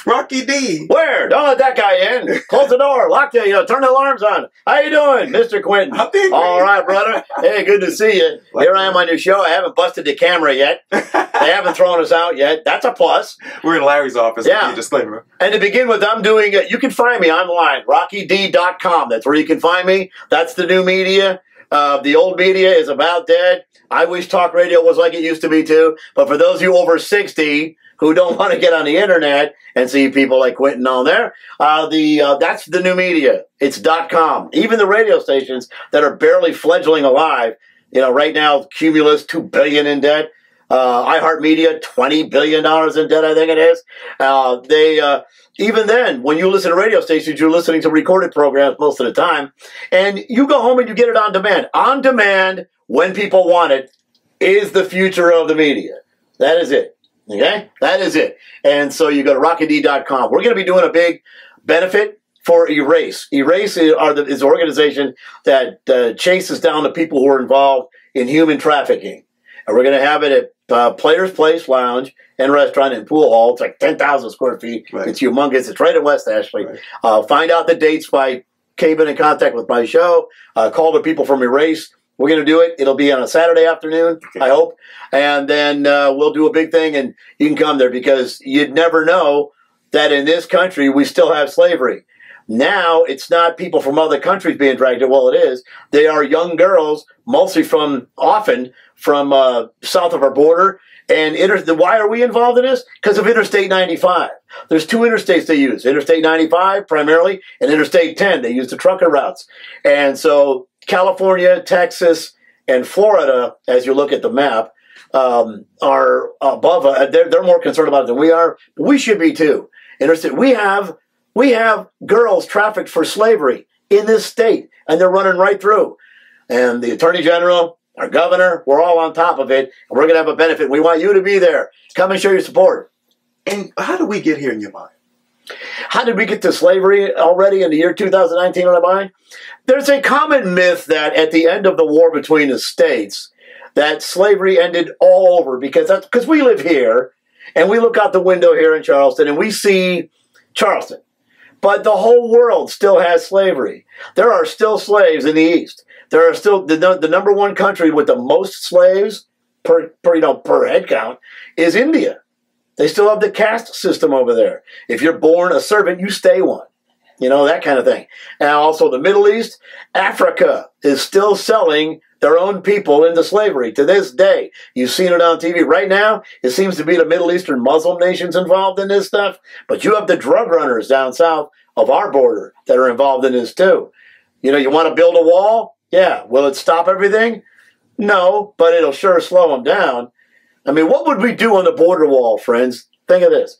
Rocky D. Where? Don't let that guy in. Close the door. Lock the, turn the alarms on. How you doing, Mr. Quintin? I'm doing great. All right, brother. Hey, good to see you. Here I am on your show. I haven't busted the camera yet. They haven't thrown us out yet. That's a plus. We're in Larry's office. Yeah. Disclaimer. And to begin with, I'm doing it. You can find me online, rockyd.com. That's where you can find me. That's the new media. The old media is about dead. I wish talk radio was like it used to be too. But for those of you over 60 who don't want to get on the internet and see people like Quintin on there, that's the new media. It's .com. Even the radio stations that are barely fledgling alive, right now, Cumulus, $2 billion in debt. iHeartMedia, $20 billion in debt, I think it is. Even then, when you listen to radio stations, you're listening to recorded programs most of the time. And you go home and you get it on demand. On demand, when people want it, is the future of the media. That is it. Okay? That is it. And so you go to rockyd.com. We're going to be doing a big benefit for Erase. Erase is an organization that chases down the people who are involved in human trafficking. And we're going to have it at Players Place Lounge and Restaurant and Pool Hall. It's like 10,000 square feet. Right. It's humongous. It's right in West Ashley. Right. Find out the dates by keeping in contact with my show. Call the people from Erase. We're going to do it. It'll be on a Saturday afternoon, I hope. And then we'll do a big thing, and you can come there because you'd never know that in this country we still have slavery. Now it's not people from other countries being dragged in. Well, it is. They are young girls, mostly often from south of our border. And why are we involved in this? Because of Interstate 95. There's two interstates they use. Interstate 95 primarily, and Interstate 10. They use the trucker routes. And so California, Texas, and Florida, as you look at the map, are above. They're more concerned about it than we are. But we should be too. We have girls trafficked for slavery in this state, and they're running right through. And the Attorney General, our governor, we're all on top of it, and we're going to have a benefit. We want you to be there. Come and show your support. And how did we get here in your mind? How did we get to slavery already in the year 2019 in our mind? There's a common myth that at the end of the war between the states, that slavery ended all over because we live here, and we look out the window here in Charleston, and we see Charleston. But the whole world still has slavery. There are still slaves in the East. There are still the number one country with the most slaves per head count is India. They still have the caste system over there. If you're born a servant, you stay one. That kind of thing. And also the Middle East, Africa is still selling their own people into slavery to this day. You've seen it on TV. Right now, it seems to be the Middle Eastern Muslim nations involved in this stuff. But you have the drug runners down south of our border that are involved in this too. You want to build a wall? Yeah. Will it stop everything? No, but it'll sure slow them down. I mean, what would we do on the border wall, friends? Think of this.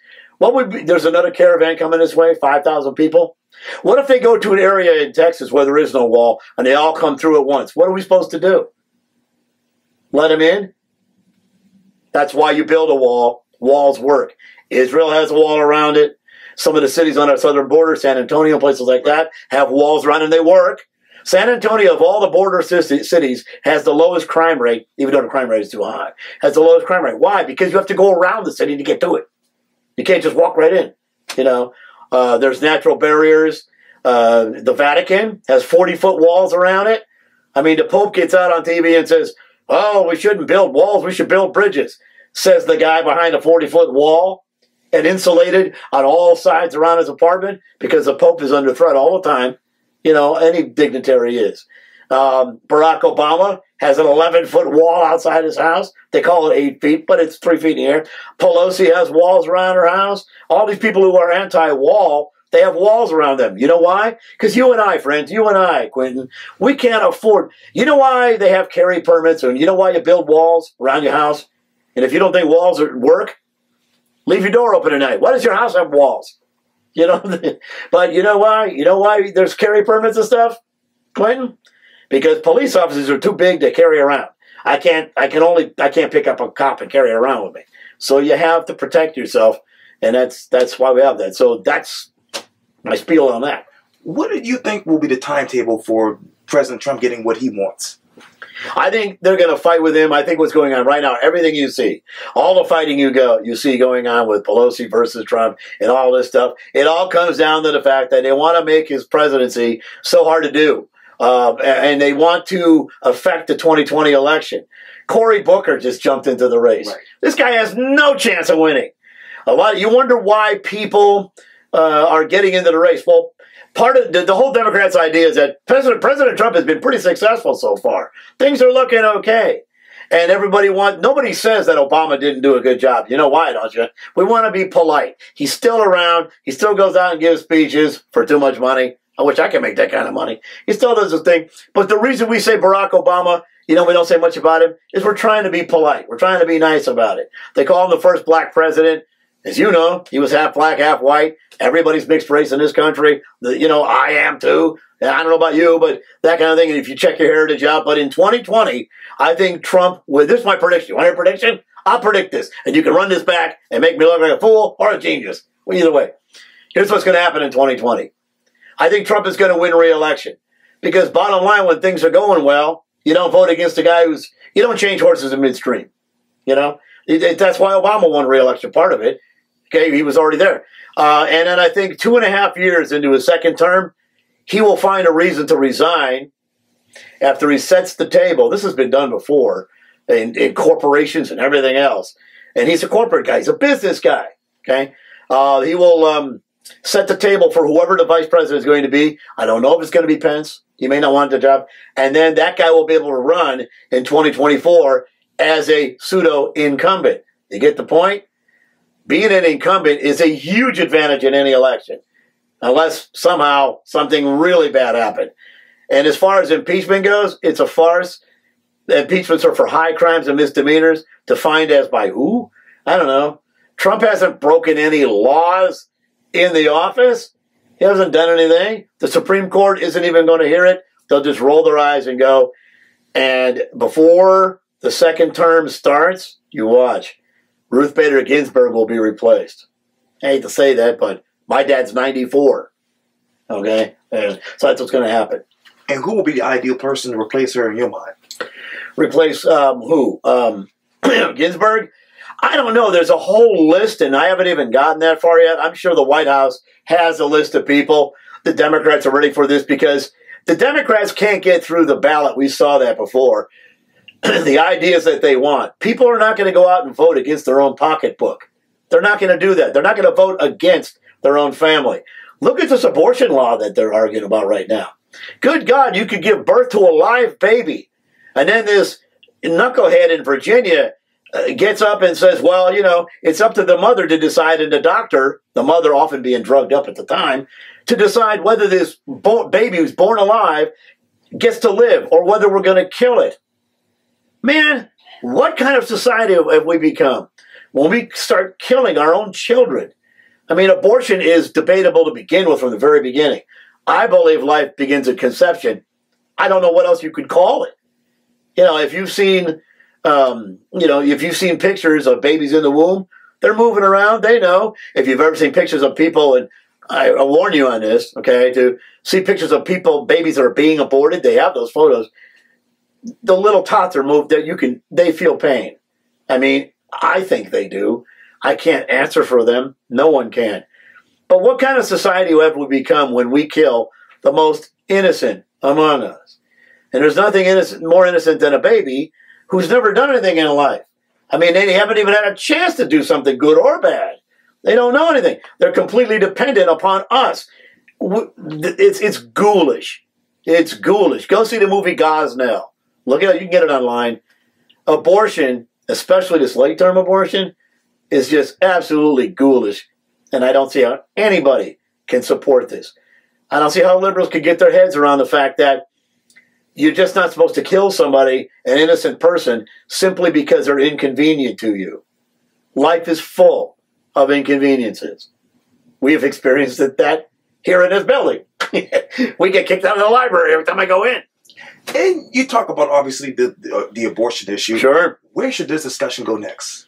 There's another caravan coming this way, 5,000 people. What if they go to an area in Texas where there is no wall and they all come through at once? What are we supposed to do? Let them in? That's why you build a wall. Walls work. Israel has a wall around it. Some of the cities on our southern border, San Antonio, places like that, have walls around and they work. San Antonio, of all the border cities, has the lowest crime rate, even though the crime rate is too high, has the lowest crime rate. Why? Because you have to go around the city to get to it. You can't just walk right in. There's natural barriers. The Vatican has 40-foot walls around it. I mean, the Pope gets out on TV and says, oh, we shouldn't build walls, we should build bridges, says the guy behind a 40-foot wall and insulated on all sides around his apartment because the Pope is under threat all the time. Any dignitary is. Barack Obama has an 11-foot wall outside his house. They call it 8 feet, but it's 3 feet in the air. Pelosi has walls around her house. All these people who are anti-wall, they have walls around them. You know why? Because you and I, friends, you and I, Quintin, we can't afford. You know why they have carry permits, and you know why you build walls around your house? And if you don't think walls work, leave your door open at night. Why does your house have walls? But you know why? You know why there's carry permits and stuff, Quintin? Because police officers are too big to carry around. I can't pick up a cop and carry it around with me. So you have to protect yourself, and that's why we have that. So that's my spiel on that. What do you think will be the timetable for President Trump getting what he wants? I think they're going to fight with him. I think what's going on right now, everything you see, all the fighting you see going on with Pelosi versus Trump and all this stuff, it all comes down to the fact that they want to make his presidency so hard to do. And they want to affect the 2020 election. Cory Booker just jumped into the race. Right. This guy has no chance of winning. You wonder why people are getting into the race. Well, part of the whole Democrats' idea is that President Trump has been pretty successful so far. Things are looking okay. And nobody says that Obama didn't do a good job. You know why, don't you? We want to be polite. He's still around. He still goes out and gives speeches for too much money. I wish I could make that kind of money. He still does his thing. But the reason we say Barack Obama, we don't say much about him, is we're trying to be polite. We're trying to be nice about it. They call him the first black president. As you know, he was half black, half white. Everybody's mixed race in this country. I am too. I don't know about you, but that kind of thing. And if you check your heritage out. But in 2020, I think Trump, this is my prediction. You want a prediction? I'll predict this. And you can run this back and make me look like a fool or a genius. Well, either way. Here's what's going to happen in 2020. I think Trump is going to win re-election. Because bottom line, when things are going well, you don't vote against a guy you don't change horses in midstream. That's why Obama won re-election, part of it. Okay, he was already there. And then I think 2.5 years into his second term, he will find a reason to resign after he sets the table. This has been done before in corporations and everything else. And he's a corporate guy. He's a business guy. Okay, he will set the table for whoever the vice president is going to be. I don't know if it's going to be Pence. He may not want the job. And then that guy will be able to run in 2024 as a pseudo-incumbent. You get the point? Being an incumbent is a huge advantage in any election, unless somehow something really bad happened. And as far as impeachment goes, it's a farce. Impeachments are for high crimes and misdemeanors, defined as by who? I don't know. Trump hasn't broken any laws in the office. He hasn't done anything. The Supreme Court isn't even going to hear it. They'll just roll their eyes and go. And before the second term starts, you watch. Ruth Bader Ginsburg will be replaced. I hate to say that, but my dad's 94. Okay? And so that's what's going to happen. And who will be the ideal person to replace her in your mind? Replace who? Ginsburg? I don't know. There's a whole list, and I haven't even gotten that far yet. I'm sure the White House has a list of people. The Democrats are ready for this because the Democrats can't get through the ballot. We saw that before. The ideas that they want. People are not going to go out and vote against their own pocketbook. They're not going to do that. They're not going to vote against their own family. Look at this abortion law that they're arguing about right now. Good God, you could give birth to a live baby. And then this knucklehead in Virginia gets up and says, well, it's up to the mother to decide, and the doctor, the mother often being drugged up at the time, to decide whether this baby who's born alive gets to live or whether we're going to kill it. Man, what kind of society have we become when we start killing our own children? I mean, abortion is debatable to begin with from the very beginning. I believe life begins at conception. I don't know what else you could call it. If you've seen, if you've seen pictures of babies in the womb, they're moving around. They know. If you've ever seen pictures of people, and I warn you on this, okay, to see pictures of babies that are being aborted, they have those photos. The little tots are moved that they feel pain. I mean, I think they do. I can't answer for them. No one can. But what kind of society have we become when we kill the most innocent among us? And there's nothing more innocent than a baby who's never done anything in life. I mean, they haven't even had a chance to do something good or bad. They don't know anything. They're completely dependent upon us. It's ghoulish. It's ghoulish. Go see the movie Gosnell. Look at it. You can get it online. Abortion, especially this late-term abortion, is just absolutely ghoulish. And I don't see how anybody can support this. I don't see how liberals could get their heads around the fact that you're just not supposed to kill somebody, an innocent person, simply because they're inconvenient to you. Life is full of inconveniences. We have experienced that here in this building. We get kicked out of the library every time I go in. And you talk about, obviously, the abortion issue. Sure. Where should this discussion go next?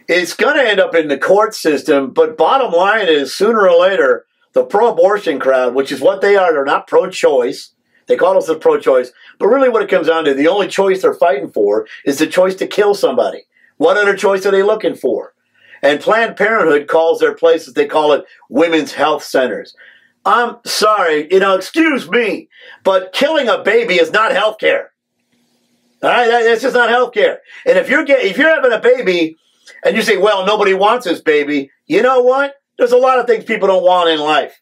It's going to end up in the court system, but bottom line is, sooner or later, the pro-abortion crowd, which is what they are, they're not pro-choice. They call themselves pro-choice. But really what it comes down to, the only choice they're fighting for is the choice to kill somebody. What other choice are they looking for? And Planned Parenthood calls their places, they call it women's health centers. I'm sorry, excuse me, but killing a baby is not health care. All right, it's just not health care. And if you're having a baby and you say, well, nobody wants this baby, you know what? There's a lot of things people don't want in life.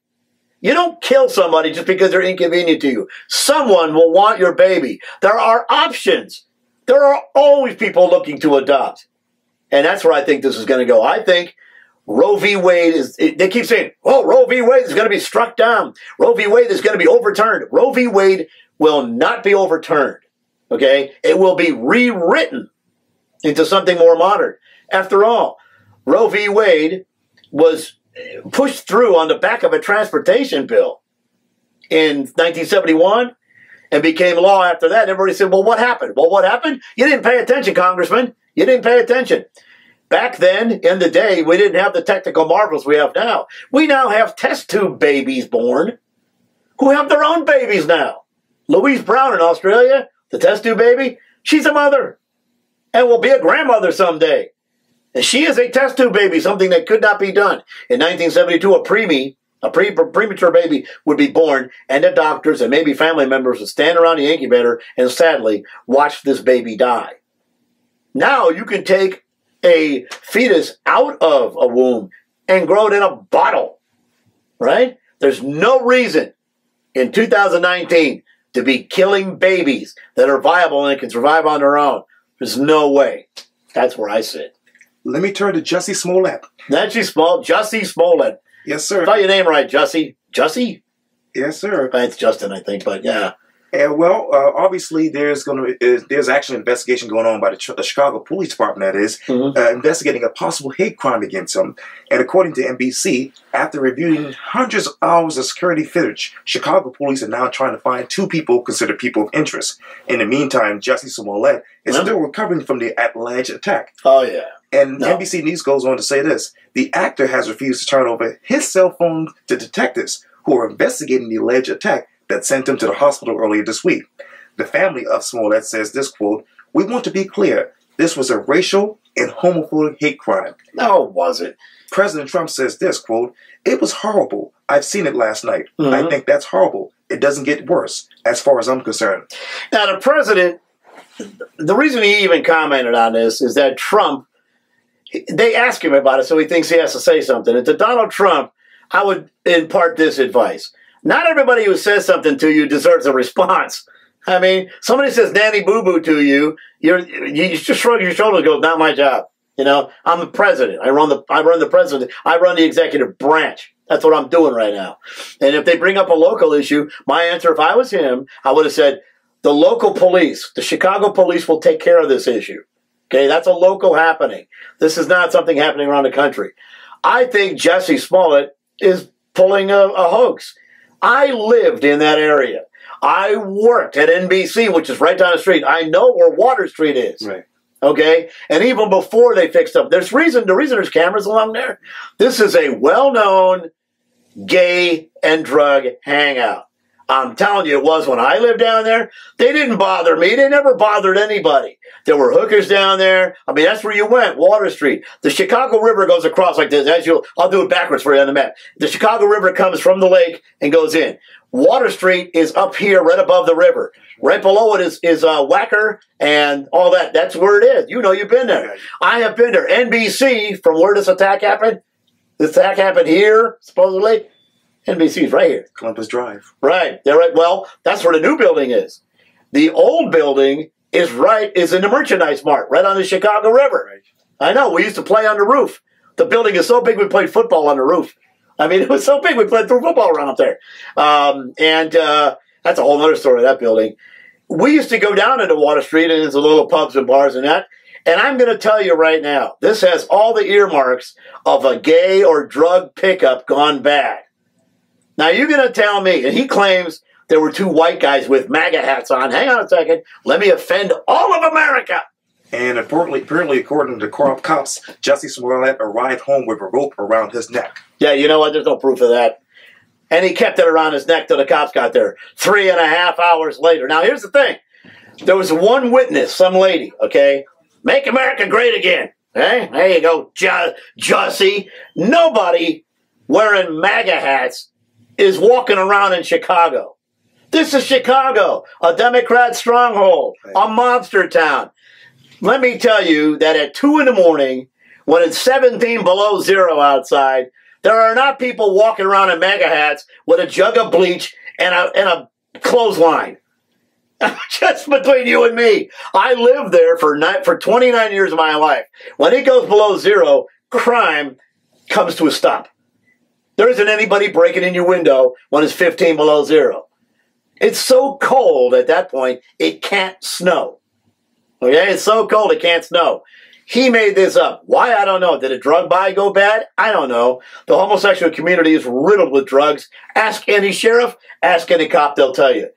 You don't kill somebody just because they're inconvenient to you. Someone will want your baby. There are options. There are always people looking to adopt. And that's where I think this is going to go. I think Roe v. Wade they keep saying, oh, Roe v. Wade is going to be struck down. Roe v. Wade is going to be overturned. Roe v. Wade will not be overturned. Okay? It will be rewritten into something more modern. After all, Roe v. Wade was pushed through on the back of a transportation bill in 1971 and became law after that. Everybody said, well, what happened? Well, what happened? You didn't pay attention, Congressman. You didn't pay attention. Back then, in the day, we didn't have the technical marvels we have now. We now have test tube babies born who have their own babies now. Louise Brown in Australia, the test tube baby, she's a mother and will be a grandmother someday. And she is a test tube baby, something that could not be done. In 1972, a premature baby would be born, and the doctors and maybe family members would stand around the incubator and sadly watch this baby die. Now you can take a fetus out of a womb and grow it in a bottle, right? There's no reason in 2019 to be killing babies that are viable and can survive on their own. There's no way. That's where I sit. Let me turn to Jussie Smollett. Jussie Smollett. Yes, sir. Spell your name right, Jussie. Jussie? Yes, sir. It's Justin, I think, but yeah. Well, obviously, there's actually an investigation going on by the Chicago Police Department, that is, investigating a possible hate crime against him. And according to NBC, after reviewing hundreds of hours of security footage, Chicago police are now trying to find two people considered people of interest. In the meantime, Jussie Smollett is still recovering from the alleged attack. Oh, yeah. And NBC News goes on to say this: the actor has refused to turn over his cell phone to detectives who are investigating the alleged attack that sent him to the hospital earlier this week. The family of Smollett says this, quote, "We want to be clear. This was a racial and homophobic hate crime." No, it wasn't. President Trump says this, quote, "It was horrible. I've seen it last night. I think that's horrible. It doesn't get worse, as far as I'm concerned." Now, the president, the reason he even commented on this is that Trump, they ask him about it, so he thinks he has to say something. And to Donald Trump, I would impart this advice. Not everybody who says something to you deserves a response. I mean, somebody says nanny boo-boo to you, you just shrug your shoulders and go, not my job. I'm the president. I run the executive branch. That's what I'm doing right now. And if they bring up a local issue, my answer, if I was him, I would have said, the local police, the Chicago police will take care of this issue. Okay, that's a local happening. This is not something happening around the country. I think Jussie Smollett is pulling a hoax. I lived in that area. I worked at NBC, which is right down the street. I know where Water Street is. Right. Okay? And even before they fixed up, the reason there's cameras along there, this is a well-known gay and drug hangout. I'm telling you, it was when I lived down there. They didn't bother me. They never bothered anybody. There were hookers down there. I mean, that's where you went, Water Street. The Chicago River goes across like this. I'll do it backwards for you on the map. The Chicago River comes from the lake and goes in. Water Street is up here right above the river. Right below it is Wacker and all that. That's where it is. You've been there. I have been there. NBC, from where this attack happened here, supposedly. NBC's right here. Columbus Drive. Right. They're right. Well, that's where the new building is. The old building is in the merchandise mart, right on the Chicago River. Right. I know. We used to play on the roof. The building is so big we played football on the roof. I mean, it was so big we played football around up there. That's a whole other story, that building. We used to go down into Water Street, and there's a little pubs and bars and that. And I'm going to tell you right now, this has all the earmarks of a gay or drug pickup gone bad. Now, you're going to tell me, and he claims there were two white guys with MAGA hats on. Hang on a second. Let me offend all of America. And apparently, according to cops, Jussie Smollett arrived home with a rope around his neck. Yeah, you know what? There's no proof of that. And he kept it around his neck till the cops got there 3.5 hours later. Now, here's the thing. There was one witness, some lady, okay? Make America great again. Okay? There you go, Jussie. Nobody wearing MAGA hats is walking around in Chicago. This is Chicago, a Democrat stronghold, a monster town. Let me tell you that at 2 in the morning, when it's 17 below zero outside, there are not people walking around in MAGA hats with a jug of bleach and a clothesline. Just between you and me. I lived there for 29 years of my life. When it goes below zero, crime comes to a stop. There isn't anybody breaking in your window when it's 15 below zero. It's so cold at that point, it can't snow. Okay, it's so cold, it can't snow. He made this up. Why? I don't know. Did a drug buy go bad? I don't know. The homosexual community is riddled with drugs. Ask any sheriff, ask any cop, they'll tell you.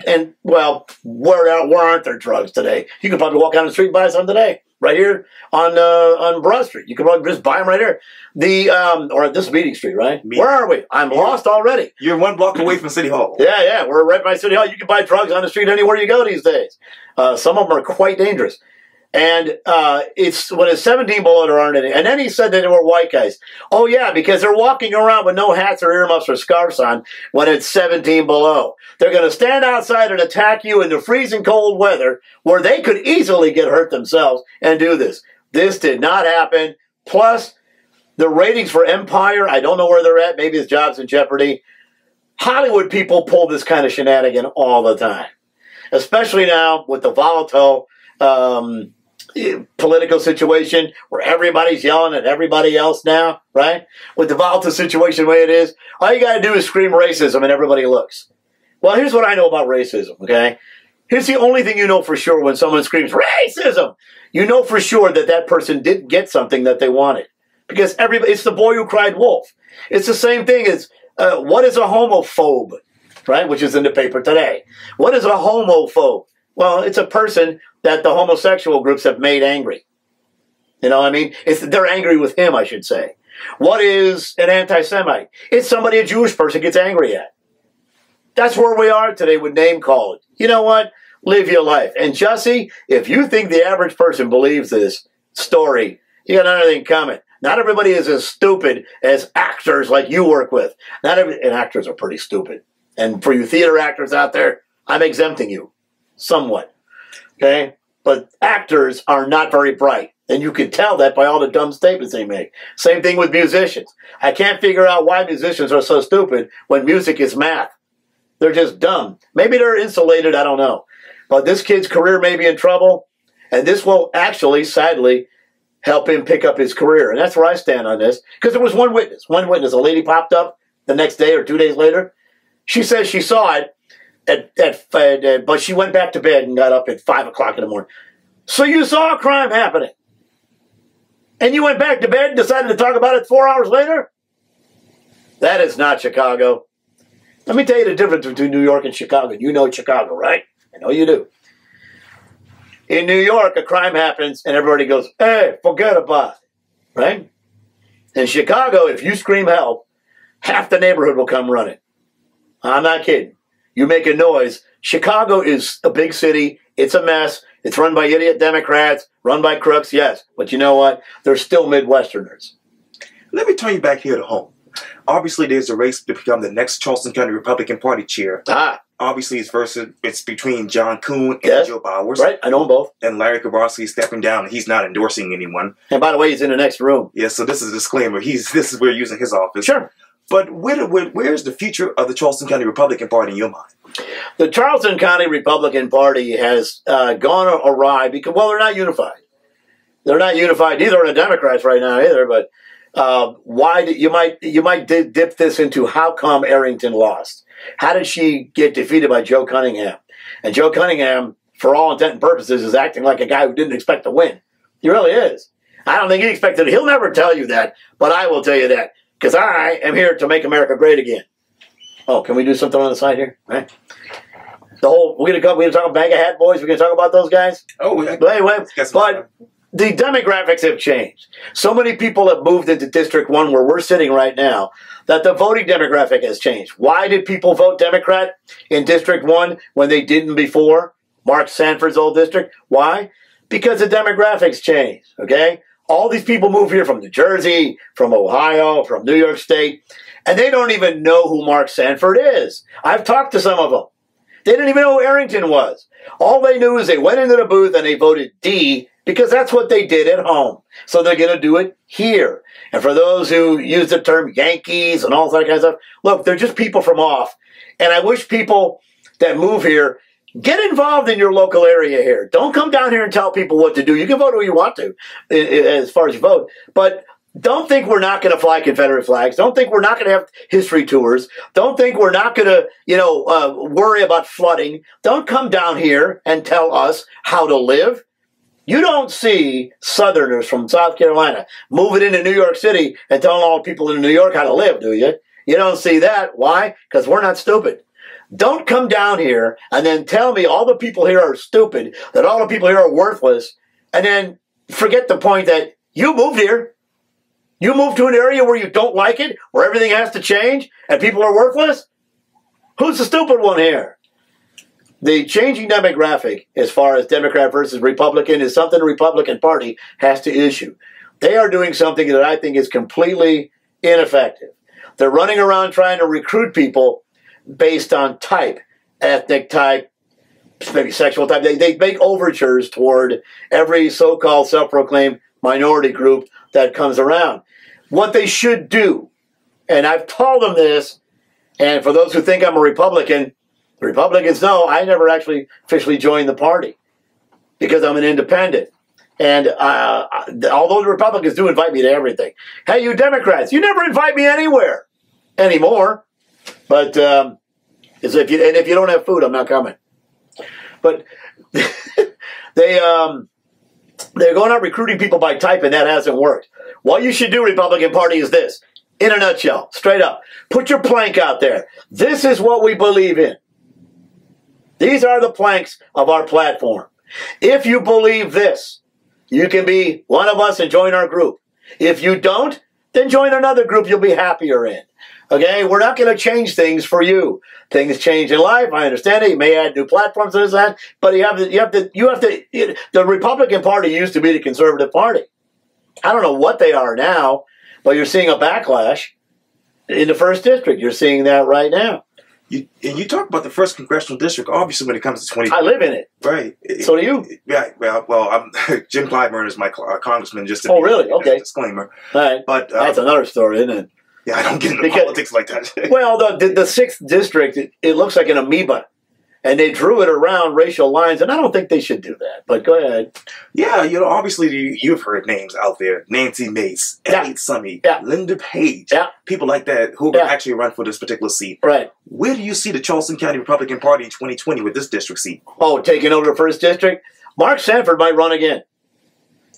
And, well, where aren't there drugs today? You can probably walk down the street and buy some today. Right here on Broad Street. You can probably just buy them right here. Or this is Meeting Street, right? Where are we? I'm lost already. You're 1 block away from City Hall. Yeah. We're right by City Hall. You can buy drugs on the street anywhere you go these days. Some of them are quite dangerous. And it's when it's 17 below, there aren't any. And then he said that they were white guys. Oh, yeah, because they're walking around with no hats or earmuffs or scarves on when it's 17 below. They're going to stand outside and attack you in the freezing cold weather where they could easily get hurt themselves and do this. This did not happen. Plus, the ratings for Empire, I don't know where they're at. Maybe his job's in jeopardy. Hollywood people pull this kind of shenanigan all the time, especially now with the volatile political situation where everybody's yelling at everybody else now, right? With the volatile situation the way it is, all you got to do is scream racism and everybody looks. Well, here's what I know about racism, okay? Here's the only thing you know for sure when someone screams racism. You know for sure that that person didn't get something that they wanted. Because it's the boy who cried wolf. It's the same thing as, what is a homophobe, right? Which is in the paper today. What is a homophobe? Well, it's a person that the homosexual groups have made angry. You know what I mean? They're angry with him, I should say. What is an anti-Semite? It's somebody a Jewish person gets angry at. That's where we are today with name calling. You know what? Live your life. And Jussie, if you think the average person believes this story, you got another thing coming. Not everybody is as stupid as actors like you work with. And actors are pretty stupid. And for you theater actors out there, I'm exempting you. Somewhat. Okay? But actors are not very bright. And you can tell that by all the dumb statements they make. Same thing with musicians. I can't figure out why musicians are so stupid when music is math. They're just dumb. Maybe they're insulated, I don't know. But this kid's career may be in trouble. And this will actually, sadly, help him pick up his career. And that's where I stand on this. Because there was one witness. One witness. A lady popped up the next day or 2 days later. She says she saw it. But she went back to bed and got up at 5 o'clock in the morning. So you saw a crime happening. And you went back to bed and decided to talk about it 4 hours later? That is not Chicago. Let me tell you the difference between New York and Chicago. You know Chicago, right? I know you do. In New York, a crime happens and everybody goes, hey, forget about it. Right? In Chicago, if you scream help, half the neighborhood will come running. I'm not kidding. You make a noise. Chicago is a big city. It's a mess. It's run by idiot Democrats, run by crooks, yes. But you know what? They're still Midwesterners. Let me turn you back here to home. Obviously, there's a race to become the next Charleston County Republican Party chair. Obviously, it's between John Kuhn and Joe Bowers. Right, I know them both. And Larry Kowalski is stepping down, and he's not endorsing anyone. And by the way, he's in the next room. Yeah, so this is a disclaimer. This is where using his office. Sure. But where's the future of the Charleston County Republican Party in your mind? The Charleston County Republican Party has gone awry because, well, they're not unified. They're not unified. Neither are the Democrats right now either. But you might dip this into how come Arrington lost? How did she get defeated by Joe Cunningham? And Joe Cunningham, for all intent and purposes, is acting like a guy who didn't expect to win. He really is. I don't think he expected it. He'll never tell you that, but I will tell you that. Because I am here to make America great again. Oh, can we do something on the side here? Right? We're gonna talk about MAGA hat boys. We're gonna talk about those guys. Oh, yeah. But anyway, but the demographics have changed. So many people have moved into District 1 where we're sitting right now that the voting demographic has changed. Why did people vote Democrat in District 1 when they didn't before? Mark Sanford's old district. Why? Because the demographics changed, okay? All these people move here from New Jersey, from Ohio, from New York State, and they don't even know who Mark Sanford is. I've talked to some of them. They didn't even know who Arrington was. All they knew is they went into the booth and they voted D because that's what they did at home. So they're going to do it here. And for those who use the term Yankees and all that kind of stuff, look, they're just people from off. And I wish people that move here get involved in your local area here. Don't come down here and tell people what to do. You can vote who you want to as far as you vote. But don't think we're not going to fly Confederate flags. Don't think we're not going to have history tours. Don't think we're not going to, worry about flooding. Don't come down here and tell us how to live. You don't see Southerners from South Carolina moving into New York City and telling all the people in New York how to live, do you? You don't see that. Why? Because we're not stupid. Don't come down here and then tell me all the people here are stupid, that all the people here are worthless, and then forget the point that you moved here. You moved to an area where you don't like it, where everything has to change, and people are worthless? Who's the stupid one here? The changing demographic, as far as Democrat versus Republican, is something the Republican Party has to issue. They are doing something that I think is completely ineffective. They're running around trying to recruit people based on type, ethnic type, maybe sexual type. They make overtures toward every so-called self-proclaimed minority group that comes around. What they should do, and I've told them this, and for those who think I'm a Republican, the Republicans know I never actually officially joined the party because I'm an independent. And although the Republicans do invite me to everything, hey, you Democrats, you never invite me anywhere anymore. But if you don't have food, I'm not coming. But they're going out recruiting people by type, and that hasn't worked. What you should do, Republican Party, is this. In a nutshell, straight up. Put your plank out there. This is what we believe in. These are the planks of our platform. If you believe this, you can be one of us and join our group. If you don't, then join another group you'll be happier in. Okay, we're not going to change things for you. Things change in life. I understand it. You may add new platforms to this, but the Republican Party used to be the conservative party. I don't know what they are now, but you're seeing a backlash in the 1st District. You're seeing that right now. You talk about the 1st Congressional District, obviously when it comes to 20... I live in it. Right. So do you. Yeah, well, Jim Clyburn is my congressman, just to Oh, really? Okay. Disclaimer. All right. But, that's another story, isn't it? Yeah, I don't get into politics like that. Well, the 6th District, it looks like an amoeba. And they drew it around racial lines, and I don't think they should do that. But go ahead. Yeah, obviously you've heard names out there. Nancy Mace, Elliot Summey, Linda Page, people like that who will actually run for this particular seat. Right. Where do you see the Charleston County Republican Party in 2020 with this district seat? Oh, taking over the 1st District? Mark Sanford might run again.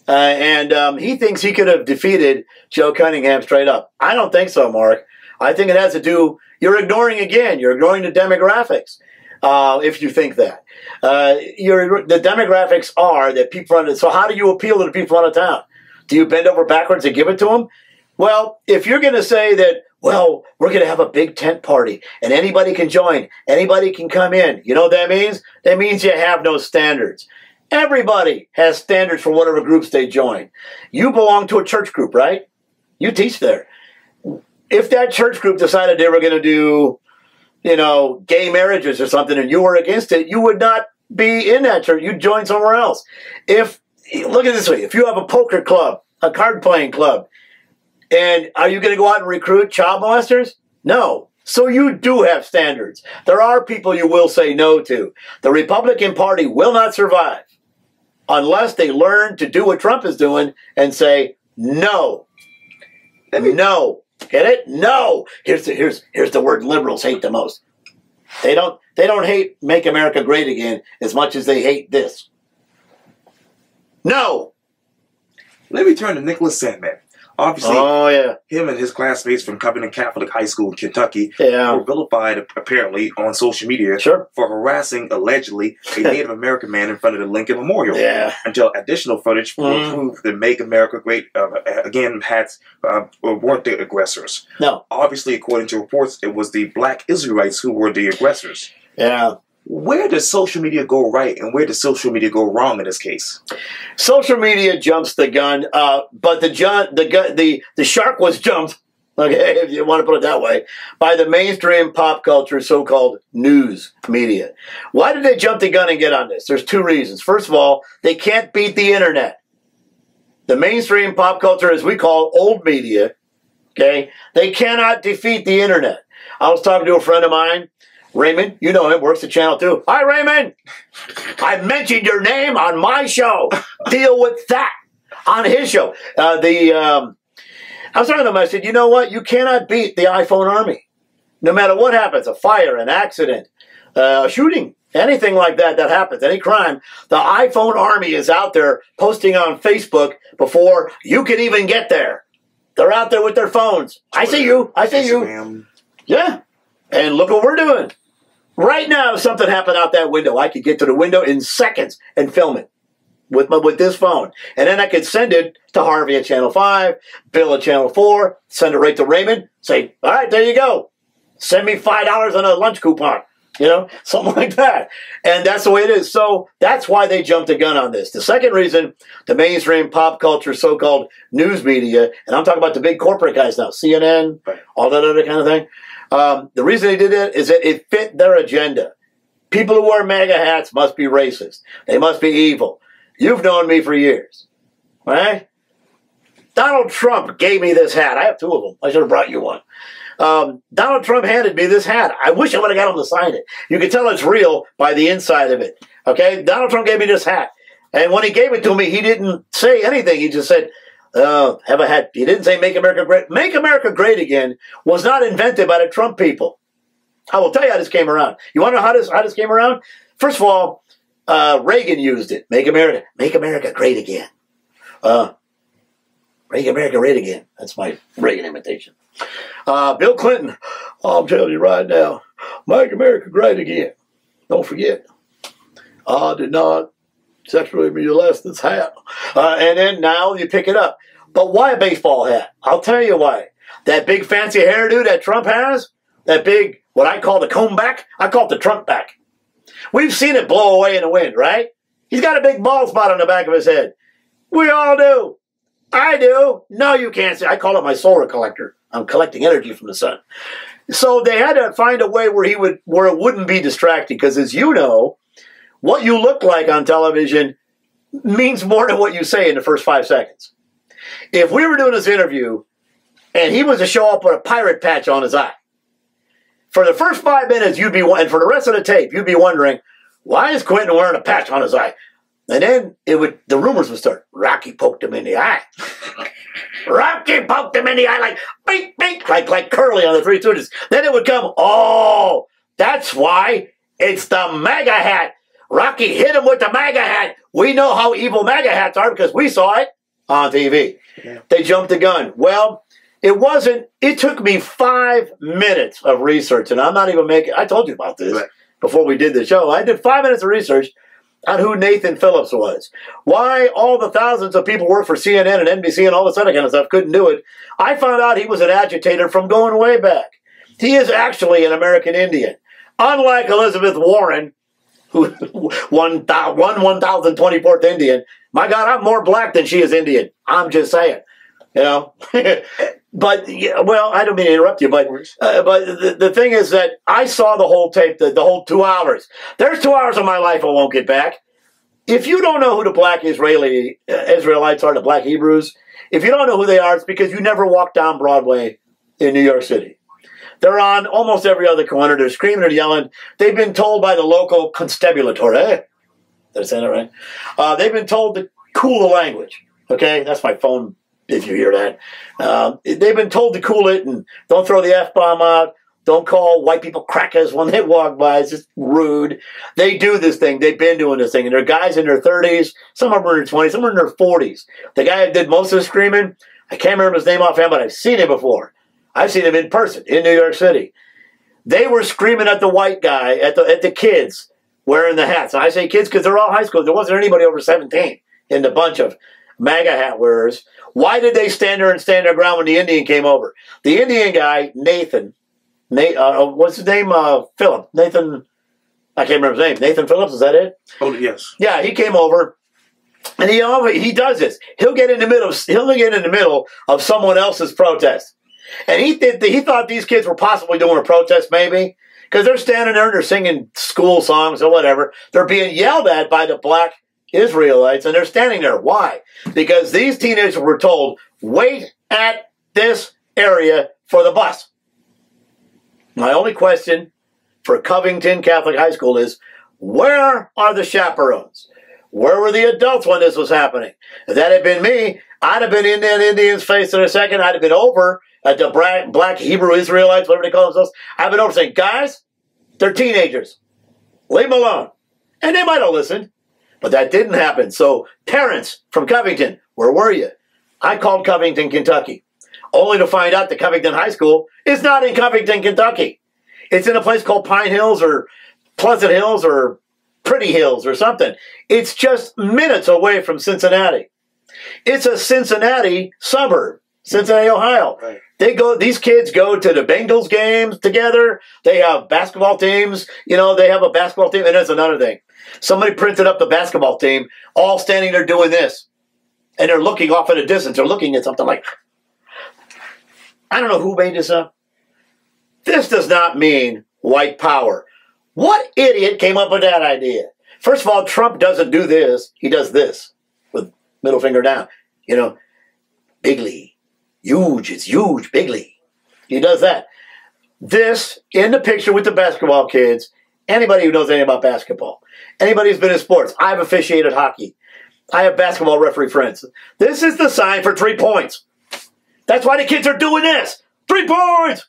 And he thinks he could have defeated Joe Cunningham straight up. I don't think so, Mark. I think it has to do, you're ignoring the demographics. If you think that. The demographics are that people run it. So how do you appeal to the people out of town? Do you bend over backwards and give it to them? Well, if you're going to say that, well, we're going to have a big tent party and anybody can join, anybody can come in, you know what that means? That means you have no standards. Everybody has standards for whatever groups they join. You belong to a church group, right? You teach there. If that church group decided they were going to do, gay marriages or something, and you were against it, you would not be in that church. You'd join somewhere else. Look at it this way, if you have a poker club, a card playing club, and are you going to go out and recruit child molesters? No. So you do have standards. There are people you will say no to. The Republican Party will not survive unless they learn to do what Trump is doing and say no. No. Get it? No. Here's the word liberals hate the most. They don't hate Make America Great Again as much as they hate this. No. Let me turn to Nicholas Sandmann. Obviously, oh yeah, him and his classmates from Quintin Catholic High School in Kentucky yeah, were vilified, apparently, on social media sure, for harassing, allegedly, a Native American man in front of the Lincoln Memorial. yeah. Until additional footage will prove that Make America Great, again, weren't the aggressors. No. Obviously, according to reports, it was the black Israelites who were the aggressors. Yeah. Where does social media go right and where does social media go wrong in this case? Social media jumps the gun, but the shark was jumped, okay, if you want to put it that way, by the mainstream pop culture so-called news media. Why did they jump the gun and get on this? There's two reasons. First of all, they can't beat the internet. The mainstream pop culture, as we call old media, okay, they cannot defeat the internet. I was talking to a friend of mine, Raymond, you know him, works at Channel 2. Hi, Raymond. I mentioned your name on my show. Deal with that on his show. I was talking to him. I said, you know what? You cannot beat the iPhone army. No matter what happens, a fire, an accident, a shooting, anything like that happens, any crime, the iPhone army is out there posting on Facebook before you can even get there. They're out there with their phones. I see you. I see you. Yeah. And look what we're doing. Right now, if something happened out that window, I could get to the window in seconds and film it with this phone. And then I could send it to Harvey at Channel 5, Bill at Channel 4, send it right to Raymond, say, all right, there you go. Send me $5 on a lunch coupon. You know, something like that. And that's the way it is. So that's why they jumped the gun on this. The second reason, the mainstream pop culture so-called news media, and I'm talking about the big corporate guys now, CNN, all that other kind of thing. The reason they did it is that it fit their agenda. People who wear MAGA hats must be racist. They must be evil. You've known me for years, right? Donald Trump gave me this hat. I have two of them. I should have brought you one. Donald Trump handed me this hat. I wish I would have got him to sign it. You can tell it's real by the inside of it. Okay? Donald Trump gave me this hat. And when he gave it to me, he didn't say anything. He just said, have a hat. He didn't say make America great. Make America great again was not invented by the Trump people. I will tell you how this came around. You want to know how this came around? First of all, Reagan used it. Make America great again. Make America great again. That's my Reagan imitation. Bill Clinton, I'm telling you right now, make America great again. Don't forget, I did not sexually molest this hat. And then now you pick it up. But why a baseball hat? I'll tell you why. That big fancy hairdo that Trump has, that big, what I call the comb back, I call it the Trump back. We've seen it blow away in the wind, right? He's got a big bald spot on the back of his head. We all do. I do. No, you can't say. I call it my solar collector. I'm collecting energy from the sun. So they had to find a way where it wouldn't be distracting, because as you know, what you look like on television means more than what you say in the first 5 seconds. If we were doing this interview and he was to show up with a pirate patch on his eye, for the first 5 minutes, and for the rest of the tape, you'd be wondering, why is Quintin wearing a patch on his eye? And then the rumors would start. Rocky poked him in the eye. Rocky poked him in the eye like, beep, beep, like Curly on the Three Stooges. Then it would come, oh, that's why it's the MAGA hat. Rocky hit him with the MAGA hat. We know how evil MAGA hats are because we saw it on TV. Yeah. They jumped the gun. Well, it took me 5 minutes of research, and I'm not even I told you about this before we did the show. I did 5 minutes of research on who Nathan Phillips was. Why all the thousands of people work for CNN and NBC and all this other kind of stuff couldn't do it. I found out he was an agitator from going way back. He is actually an American Indian. Unlike Elizabeth Warren, who won 1,024th Indian. My God, I'm more black than she is Indian. I'm just saying. You know? But, well, I don't mean to interrupt you, but the thing is that I saw the whole tape, the whole 2 hours. There's 2 hours of my life I won't get back. If you don't know who the black Israelites are, the black Hebrews, if you don't know who they are, it's because you never walked down Broadway in New York City. They're on almost every other corner. They're screaming and yelling. They've been told by the local constabulary. Did I say that right? They've been told to cool the language. Okay? That's my phone, if you hear that. They've been told to cool it and don't throw the F-bomb out. Don't call white people crackers when they walk by. It's just rude. They do this thing. They've been doing this thing. And they're guys in their 30s. Some of them are in their 20s. Some are in their 40s. The guy that did most of the screaming, I can't remember his name offhand, but I've seen him before. I've seen him in person in New York City. They were screaming at the white guy, at the kids wearing the hats. And I say kids because they're all high school. There wasn't anybody over 17 in the bunch of MAGA hat wearers. Why did they stand there and stand their ground when the Indian came over? The Indian guy, Nathan, what's his name? Philip. Nathan, I can't remember his name. Nathan Phillips, is that it? Oh, yes. Yeah, he came over. And he does this. He'll get in the middle of someone else's protest. And he thought these kids were possibly doing a protest, maybe, because they're standing there and they're singing school songs or whatever. They're being yelled at by the black Israelites, and they're standing there. Why? Because these teenagers were told, wait at this area for the bus. My only question for Covington Catholic High School is, where are the chaperones? Where were the adults when this was happening? If that had been me, I'd have been in that Indian's face in a second. I'd have been over at the black Hebrew Israelites, whatever they call themselves. I've been over saying, guys, they're teenagers. Leave them alone. And they might have listened, but that didn't happen. So parents from Covington, where were you? I called Covington, Kentucky, only to find out that Covington High School is not in Covington, Kentucky. It's in a place called Pine Hills or Pleasant Hills or Pretty Hills or something. It's just minutes away from Cincinnati. It's a Cincinnati suburb, Cincinnati, Ohio. Right. These kids go to the Bengals games together. They have basketball teams. They have a basketball team. And that's another thing. Somebody printed up the basketball team, all standing there doing this. And they're looking off in a distance. They're looking at something like, I don't know who made this up. This does not mean white power. What idiot came up with that idea? First of all, Trump doesn't do this. He does this with middle finger down. Bigly. Huge. It's huge. Bigly. He does that. This, in the picture with the basketball kids, anybody who knows anything about basketball, anybody who's been in sports, I've officiated hockey. I have basketball referee friends. This is the sign for 3 points. That's why the kids are doing this. 3 points!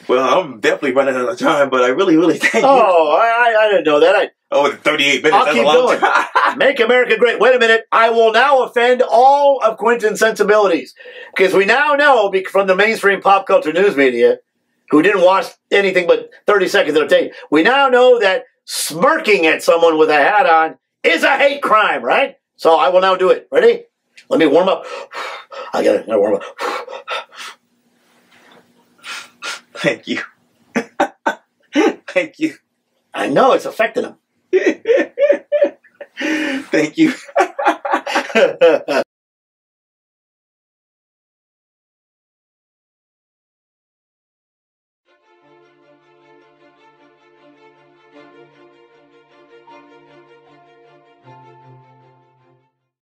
Well, I'm definitely running out of time, but I really, really thank you. Oh, I didn't know that. 38 minutes. I'll That's keep a long going. time. Make America great. Wait a minute. I will now offend all of Quintin's sensibilities. Because we now know from the mainstream pop culture news media, who didn't watch anything but 30 seconds of the tape, we now know that smirking at someone with a hat on is a hate crime, right? So I will now do it. Ready? Let me warm up. I gotta warm up. Thank you. Thank you. I know it's affecting them. Thank you.